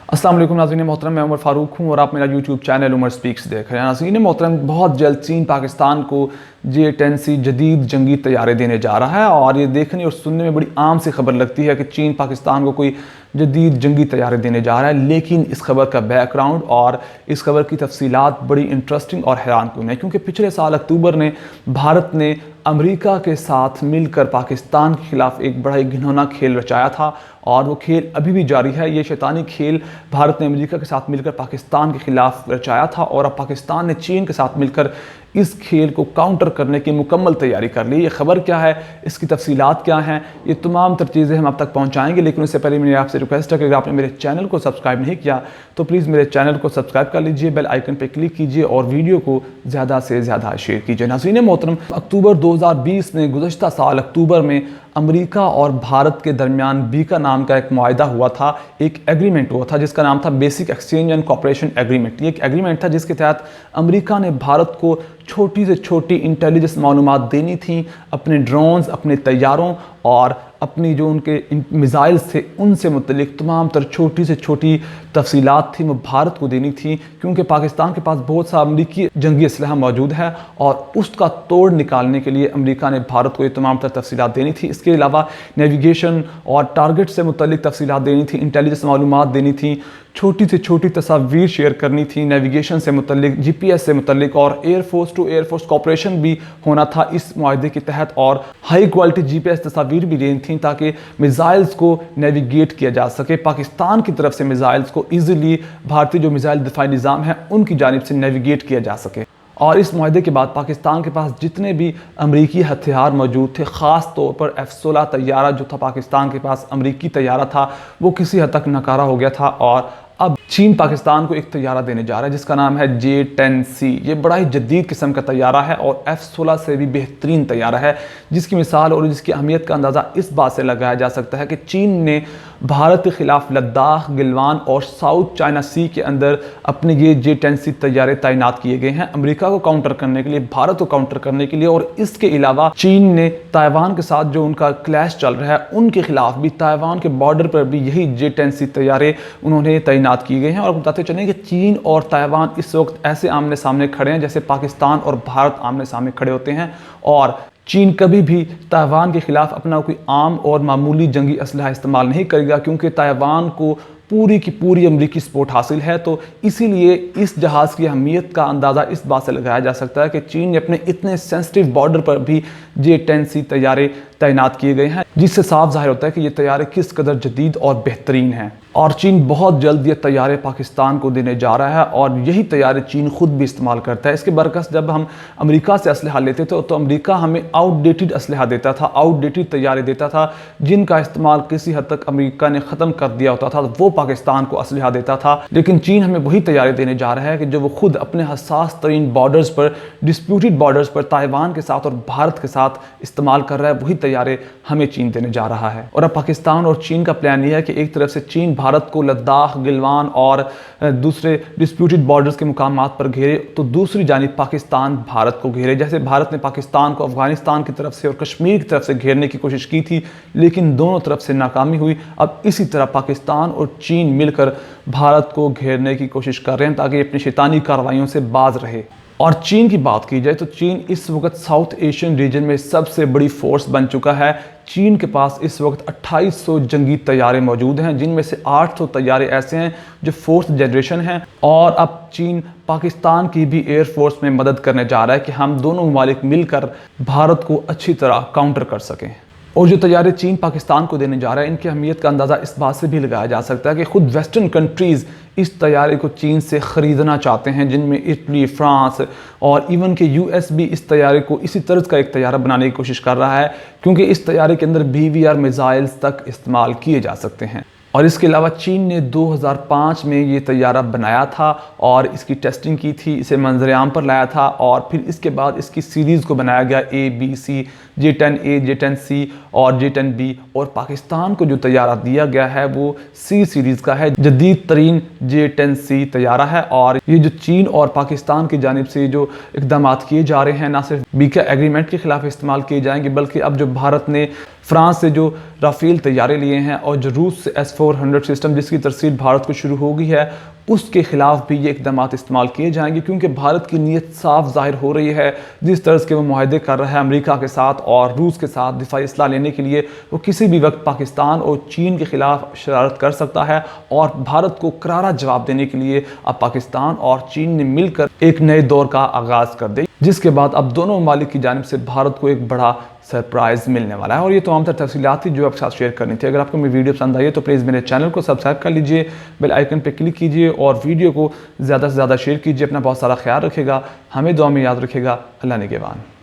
अस्सलाम वालेकुम नाज़रीन मोहतरम, मैं उमर फ़ारूक हूँ और आप मेरा यूट्यूब चैनल उमर स्पीक्स देख रहे हैं। नाज़रीन मोहतरम, बहुत जल्द चीन पाकिस्तान को J-10C जदीद जंगी तैयारे देने जा रहा है और ये देखने और सुनने में बड़ी आम सी खबर लगती है कि चीन पाकिस्तान को कोई जदीद जंगी तैयारे देने जा रहा है, लेकिन इस खबर का बैकग्राउंड और इस खबर की तफसीलात बड़ी इंटरेस्टिंग और हैरान कुन है। क्योंकि पिछले साल अक्टूबर में भारत ने अमेरिका के साथ मिलकर पाकिस्तान के खिलाफ एक बड़ा ही घिनौना खेल रचाया था और वो खेल अभी भी जारी है। ये शैतानी खेल भारत ने अमेरिका के साथ मिलकर पाकिस्तान के खिलाफ रचाया था और अब पाकिस्तान ने चीन के साथ मिलकर इस खेल को काउंटर करने की मुकम्मल तैयारी कर ली। ये खबर क्या है, इसकी तफसीलात क्या हैं, ये तमाम तर चीज़ें हम आप तक पहुंचाएंगे। लेकिन उससे पहले मेरी आपसे रिक्वेस्ट है कि अगर आपने मेरे चैनल को सब्सक्राइब नहीं किया तो प्लीज़ मेरे चैनल को सब्सक्राइब कर लीजिए, बेल आइकन पर क्लिक कीजिए और वीडियो को ज़्यादा से ज़्यादा शेयर कीजिए। नाज़रीन मोहतरम, अक्टूबर 2020 में, गुज़श्ता साल अक्टूबर में अमेरिका और भारत के दरमियान बीका नाम का एक मुआहदा हुआ था, एक एग्रीमेंट हुआ था जिसका नाम था basic exchange and cooperation agreement. ये एक एग्रीमेंट था जिसके तहत अमेरिका ने भारत को छोटी से छोटी इंटेलिजेंस मालूमात देनी थी, अपने ड्रोन्स, अपने तैयारों और अपनी जो उनके मिसाइल्स थे उनसे मुतलिक तमाम तर छोटी से छोटी तफसीलात थी वो भारत को देनी थी। क्योंकि पाकिस्तान के पास बहुत सा अमरीकी जंगी असलहा मौजूद है और उसका तोड़ निकालने के लिए अमेरिका ने भारत को ये तमाम तर तफसीलात देनी थी। इसके अलावा नेविगेशन और टारगेट से मुतलिक तफसीलात देनी थी, इंटेलिजेंस मालूमात देनी थी, छोटी से छोटी तस्वीर शेयर करनी थी, नेविगेशन से मुतलिक, GPS से मुतलिक और एयरफोर्स टू एयरफोर्स कॉपरेशन भी होना था इस मुआहदे के तहत और हाई क्वालिटी GPS तस्वीर भी देनी थी ताकि मिसाइल्स को नेविगेट किया जा सके। पाकिस्तान की तरफ से मिसाइल्स को ईजिली भारतीय जो मिसाइल दिफाई निज़ाम है उनकी जानिब से नेविगेट किया जा सके। और इस मुआहदे के बाद पाकिस्तान के पास जितने भी अमरीकी हथियार मौजूद थे, ख़ास तौर पर F-16 तैयारा जो था पाकिस्तान के पास, अमरीकी तैयारा था, वो किसी हद तक नकारा हो गया था और अब चीन पाकिस्तान को एक तैयारा देने जा रहा है जिसका नाम है J-10C। ये बड़ा ही जदीद किस्म का तैयारा है और F-16 से भी बेहतरीन तैयारा है, जिसकी मिसाल और जिसकी अहमियत का अंदाज़ा इस बात से लगाया जा सकता है कि चीन ने भारत के ख़िलाफ़ लद्दाख, गिलवान और साउथ चाइना सी के अंदर अपने ये J-10C तैयारे तैनात किए गए हैं अमेरिका को काउंटर करने के लिए, भारत को काउंटर करने के लिए। और इसके अलावा चीन ने ताइवान के साथ जो उनका क्लैश चल रहा है उनके खिलाफ भी ताइवान के बॉर्डर पर भी यही J-10C तैयारे उन्होंने तैनात किए गए हैं। और बताते चलें कि चीन और ताइवान इस वक्त ऐसे आमने सामने खड़े हैं जैसे पाकिस्तान और भारत आमने सामने खड़े होते हैं और चीन कभी भी ताइवान के खिलाफ अपना कोई आम और मामूली जंगी असलहा इस्तेमाल नहीं करेगा, क्योंकि ताइवान को पूरी की पूरी अमरीकी सपोर्ट हासिल है। तो इसीलिए इस जहाज़ की अहमियत का अंदाज़ा इस बात से लगाया जा सकता है कि चीन ने अपने इतने सेंसिटिव बॉर्डर पर भी J-10C तैयारे तैनात किए गए हैं, जिससे साफ जाहिर होता है कि ये तैयारे किस कदर जदीद और बेहतरीन हैं। और चीन बहुत जल्द ये तैयारे पाकिस्तान को देने जा रहा है और यही तैयारे चीन खुद भी इस्तेमाल करता है। इसके बरकस जब हम अमेरिका से असलहा लेते थे तो अमेरिका हमें आउटडेटेड असलहा देता था, आउटडेटेड तैयारे देता था जिनका इस्तेमाल किसी हद तक अमेरिका ने ख़त्म कर दिया होता था, वो पाकिस्तान को असलहा देता था। लेकिन चीन हमें वही तैयारे देने जा रहा है कि जो वो खुद अपने हसास तरीन बॉर्डर्स पर, डिस्प्यूटेड बॉर्डर्स पर ताइवान के साथ और भारत के साथ इस्तेमाल कर रहा है, वही तैयारे हमें चीन देने जा रहा है। और अब पाकिस्तान और चीन का प्लान यह है कि एक तरफ से चीन भारत को लद्दाख, गिलवान और दूसरे डिस्प्यूटेड बॉर्डर्स के मुकामात पर घेरे, तो दूसरी जानिब पाकिस्तान भारत को घेरे। जैसे भारत ने पाकिस्तान को अफगानिस्तान की तरफ से और कश्मीर की तरफ से घेरने की कोशिश की थी, लेकिन दोनों तरफ से नाकामी हुई। अब इसी तरह पाकिस्तान और चीन मिलकर भारत को घेरने की कोशिश कर रहे हैं ताकि अपनी शैतानी कार्रवाइयों से बाज रहे। और चीन की बात की जाए तो चीन इस वक्त साउथ एशियन रीजन में सबसे बड़ी फोर्स बन चुका है। चीन के पास इस वक्त 2800 जंगी तैयारे मौजूद हैं, जिनमें से 800 तैयारे ऐसे हैं जो फोर्थ जनरेशन हैं। और अब चीन पाकिस्तान की भी एयरफोर्स में मदद करने जा रहा है कि हम दोनों ममालिक मिलकर भारत को अच्छी तरह काउंटर कर सकें। और जो तैयारे चीन पाकिस्तान को देने जा रहा है, इनकी अहमियत का अंदाज़ा इस बात से भी लगाया जा सकता है कि खुद वेस्टर्न कंट्रीज़ इस तैयारे को चीन से ख़रीदना चाहते हैं, जिनमें इटली, फ्रांस और इवन के US भी इस तैयारे को इसी तर्ज का एक तैयारा बनाने की कोशिश कर रहा है, क्योंकि इस तैयारे के अंदर BVR मिसाइल्स तक इस्तेमाल किए जा सकते हैं। और इसके अलावा चीन ने 2005 में ये तैयारा बनाया था और इसकी टेस्टिंग की थी, इसे मंजर आम पर लाया था और फिर इसके बाद इसकी सीरीज़ को बनाया गया A, B, C J-10A, J-10C اور J-10B، اور پاکستان کو جو طیارہ دیا گیا ہے وہ C سیریز کا ہے، جدید ترین J-10C طیارہ ہے۔ اور یہ جو چین اور پاکستان کی جانب سے جو اقدامات کیے جا رہے ہیں نہ صرف بیکا ایگریمنٹ کے خلاف استعمال کیے جائیں گے، بلکہ اب جو بھارت نے فرانس سے جو رافیل طیارے لیے ہیں اور جو روس سے S-400 سسٹم جس کی ترسیل بھارت کو شروع ہو گئی ہے، اس کے خلاف بھی یہ اقدامات استعمال کیے جائیں گے، کیونکہ بھارت کی نیت صاف ظاہر ہو رہی ہے۔ جس طرح کے وہ معاہدے کر رہا ہے امریکہ کے ساتھ اور روس کے ساتھ دفاعی اسلحہ لینے کے لیے، وہ کسی بھی وقت پاکستان اور چین کے خلاف شرارت کر سکتا ہے، اور بھارت کو کرارا جواب دینے کے لیے اب پاکستان اور چین نے مل کر ایک نئے دور کا آغاز کر دیا، جس کے بعد اب دونوں ممالک کی جانب سے بھارت کو ایک بڑا سرپرائز ملنے والا ہے۔ اور یہ تمام تر تفصیلات تھی جو آپ کے ساتھ شیئر کرنی تھی۔ اگر آپ کو میری ویڈیو پسند آئی ہے تو پلیز میرے چینل کو سبسکرائب کر لیجئے، بیل آئیکن پہ کلک کیجئے اور ویڈیو کو زیادہ سے زیادہ شیئر کیجئے۔ اپنا بہت سارا خیال رکھے گا، ہمیں دعا میں یاد رکھے گا۔ اللہ نگہبان۔